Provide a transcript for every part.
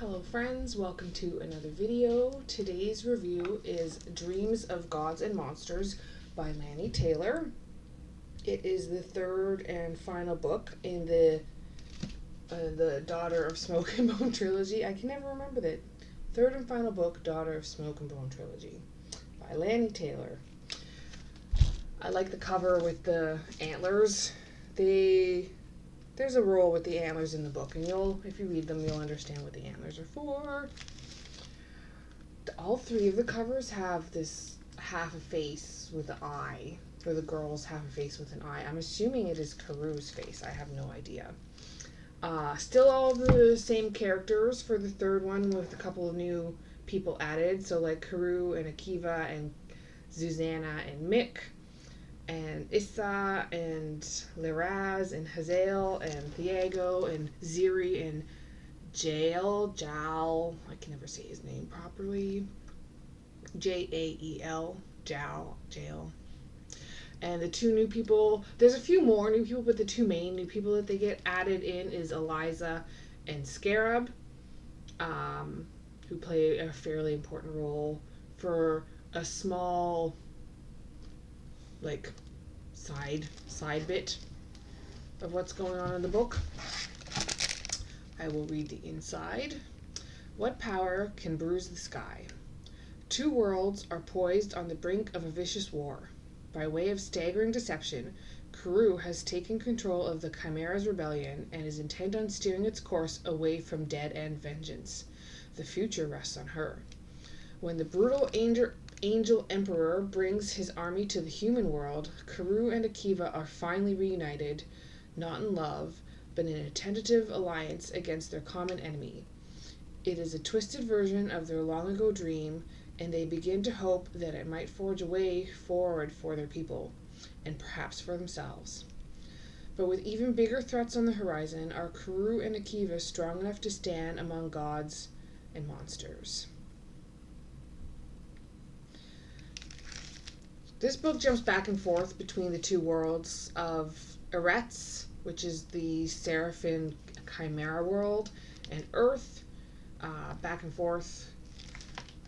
Hello friends, welcome to another video. Today's review is Dreams of Gods and Monsters by Lanny Taylor. It is the third and final book in the Daughter of Smoke and Bone trilogy. I can never remember that. Third and final book, Daughter of Smoke and Bone trilogy by Lanny Taylor. I like the cover with the antlers. There's a role with the antlers in the book, and if you read them, you'll understand what the antlers are for. All three of the covers have this half a face with an eye. For the girls, half a face with an eye. I'm assuming it is Caru's face. I have no idea. Still all the same characters for the third one, with a couple of new people added. So like Caru and Akiva and Susanna and Mick, and Issa and Liraz and Hazael and Thiago and Ziri and Jael. I can never say his name properly. Jael. Jael. And the two new people, there's a few more new people, but the two main new people that they get added in is Eliza and Scarab, who play a fairly important role for a small side bit of what's going on in the book. I will read the inside. What power can bruise the sky? Two worlds are poised on the brink of a vicious war. By way of staggering deception, Caru has taken control of the Chimera's rebellion and is intent on steering its course away from dead-end vengeance. The future rests on her. When the brutal Angel Emperor brings his army to the human world, Caru and Akiva are finally reunited, not in love, but in a tentative alliance against their common enemy. It is a twisted version of their long-ago dream, and they begin to hope that it might forge a way forward for their people, and perhaps for themselves. But with even bigger threats on the horizon, are Caru and Akiva strong enough to stand among gods and monsters? This book jumps back and forth between the two worlds of Eretz, which is the Seraphim Chimera world, and Earth, back and forth.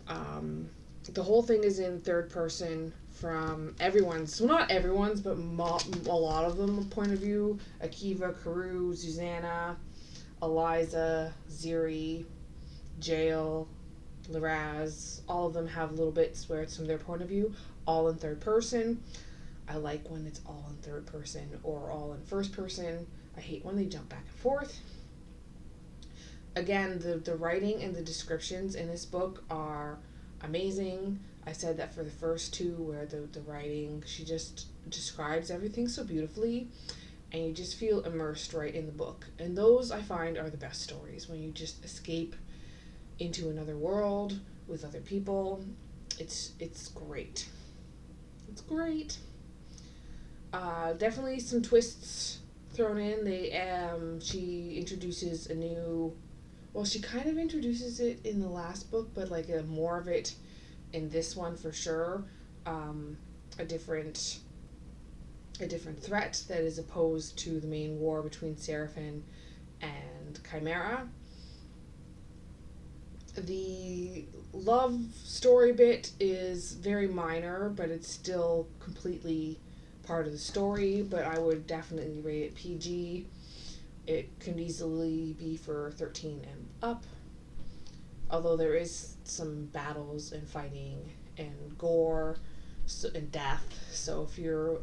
The whole thing is in third person from everyone's, well, not everyone's, but a lot of them point of view. Akiva, Caru, Susanna, Eliza, Ziri, Jael, Liraz, all of them have little bits where it's from their point of view, all in third person. I like when it's all in third person or all in first person. I hate when they jump back and forth. Again, the writing and the descriptions in this book are amazing. I said that for the first two, where the writing, she just describes everything so beautifully, and you just feel immersed right in the book. And those, I find, are the best stories, when you just escape into another world with other people. It's great. It's great. Definitely some twists thrown in. She introduces a new, well, she kind of introduces it in the last book, but like more of it in this one for sure. A different threat that is opposed to the main war between Seraphim and Chimera. The love story bit is very minor, but it's still completely part of the story, but I would definitely rate it PG. It can easily be for 13 and up, although there is some battles and fighting and gore and death, so if you're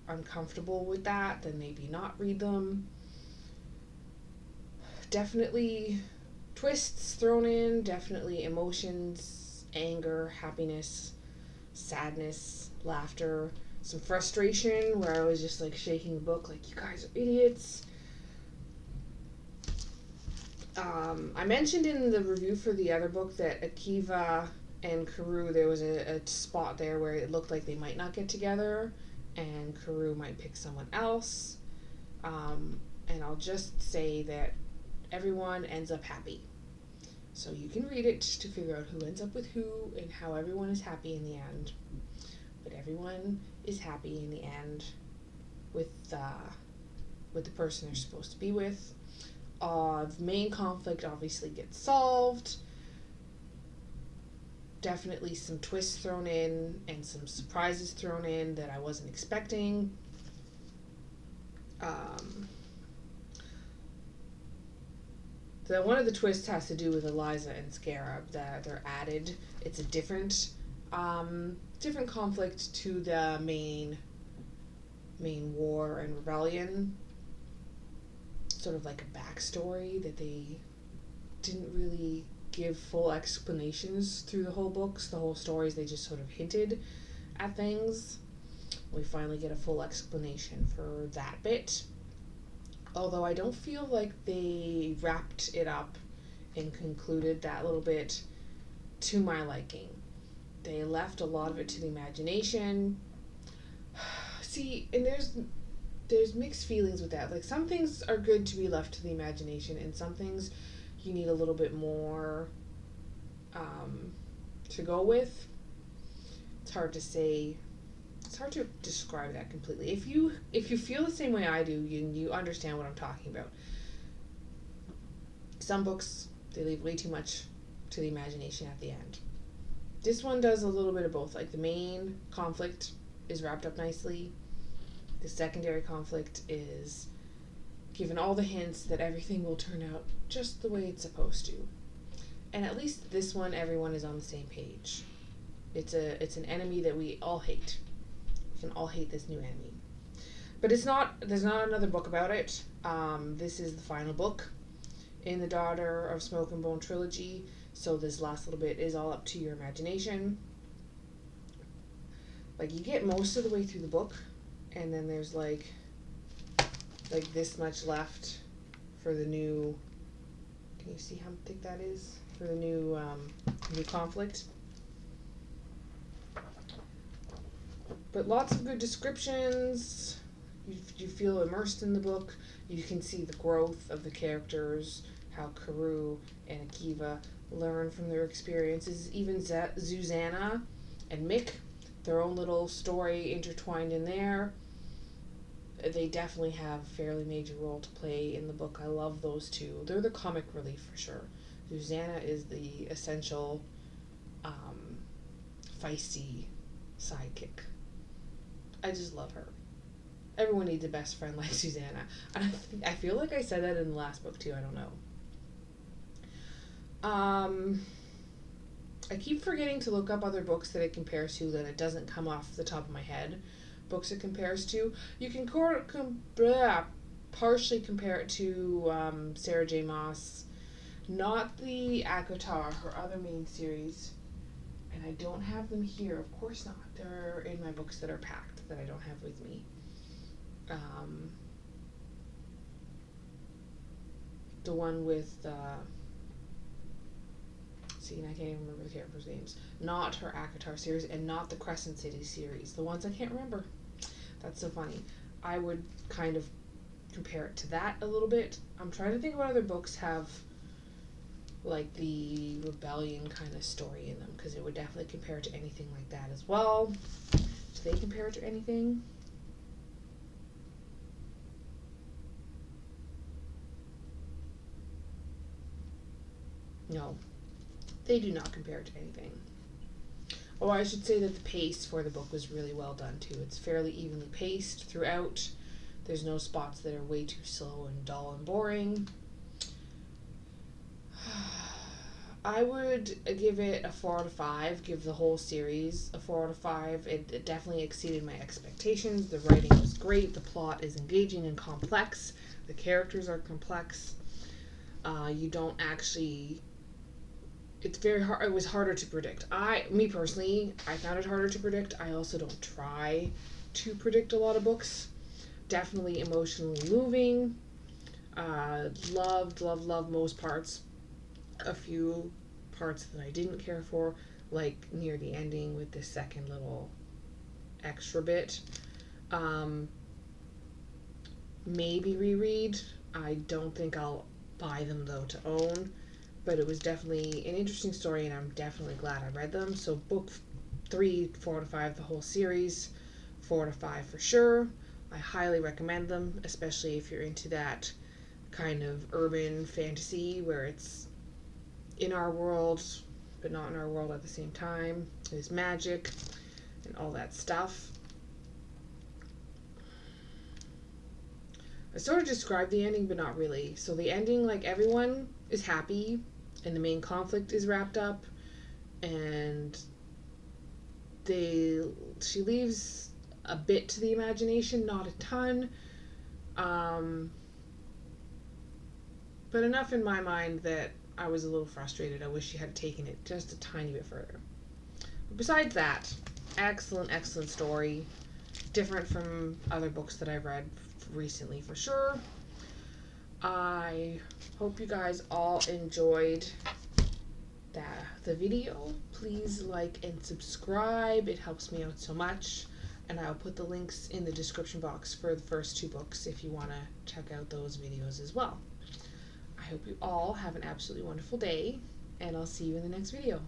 uncomfortable with that, then maybe not read them. Definitely twists thrown in, definitely emotions, anger, happiness, sadness, laughter, some frustration where I was just like shaking the book like, you guys are idiots. I mentioned in the review for the other book that Akiva and Caru, there was a spot there where it looked like they might not get together and Caru might pick someone else. And I'll just say that everyone ends up happy. So you can read it to figure out who ends up with who and how everyone is happy in the end. But everyone is happy in the end with the person they're supposed to be with. The main conflict obviously gets solved. Definitely some twists thrown in and some surprises thrown in that I wasn't expecting. One of the twists has to do with Eliza and Scarab, that they're added. It's a different conflict to the main war and rebellion. Sort of like a backstory that they didn't really give full explanations through the whole books. The whole stories, they just sort of hinted at things. We finally get a full explanation for that bit. Although I don't feel like they wrapped it up and concluded that little bit to my liking. They left a lot of it to the imagination. See, and there's mixed feelings with that. Like, some things are good to be left to the imagination, and some things you need a little bit more to go with. It's hard to say. It's hard to describe that completely. If you feel the same way I do, you understand what I'm talking about. Some books, they leave way too much to the imagination at the end. This one does a little bit of both. Like, the main conflict is wrapped up nicely. The secondary conflict is given all the hints that everything will turn out just the way it's supposed to. And at least this one, everyone is on the same page. It's an enemy that we all hate. We can all hate this new enemy. But there's not another book about it. This is the final book in the Daughter of Smoke and Bone trilogy. So this last little bit is all up to your imagination. Like, you get most of the way through the book, and then there's like this much left for the new. Can you see how thick that is for the new conflict? But lots of good descriptions. You feel immersed in the book. You can see the growth of the characters, how Karoo and Akiva learn from their experiences. Even Zuzana and Mick, their own little story intertwined in there. They definitely have a fairly major role to play in the book. I love those two. They're the comic relief for sure. Zuzana is the essential feisty sidekick. I just love her. Everyone needs a best friend like Susanna. I feel like I said that in the last book too. I don't know. I keep forgetting to look up other books that it compares to, that it doesn't come off the top of my head. Books it compares to. You can partially compare it to Sarah J. Maas. Not the ACOTAR, her other main series. And I don't have them here. Of course not. They're in my books that are packed that I don't have with me. The one with see, and I can't even remember the characters' names. Not her ACOTAR series, and not the Crescent City series. The ones I can't remember. That's so funny. I would kind of compare it to that a little bit. I'm trying to think what other books have like the rebellion kind of story in them, because it would definitely compare to anything like that as well. Do they compare it to anything? No, they do not compare it to anything. Oh, I should say that the pace for the book was really well done too. It's fairly evenly paced throughout. There's no spots that are way too slow and dull and boring. I would give it a 4 out of 5. Give the whole series a 4 out of 5. It definitely exceeded my expectations. The writing was great. The plot is engaging and complex. The characters are complex. You don't actually. It's very hard. It was harder to predict. Me personally, I found it harder to predict. I also don't try to predict a lot of books. Definitely emotionally moving. Loved most parts. A few parts that I didn't care for, like near the ending with this second little extra bit. Maybe reread. I don't think I'll buy them though to own, but it was definitely an interesting story, and I'm definitely glad I read them. So book 3, 4 out of 5, the whole series, 4 out of 5 for sure. I highly recommend them, especially if you're into that kind of urban fantasy where it's in our world but not in our world at the same time. There's magic and all that stuff. I sort of described the ending, but not really. So the ending, like, everyone is happy and the main conflict is wrapped up, and she leaves a bit to the imagination, not a ton, but enough in my mind that I was a little frustrated. I wish she had taken it just a tiny bit further. But besides that, excellent story. Different from other books that I've read recently for sure. I hope you guys all enjoyed the video. Please like and subscribe. It helps me out so much. And I'll put the links in the description box for the first 2 books if you want to check out those videos as well. I hope you all have an absolutely wonderful day, and I'll see you in the next video.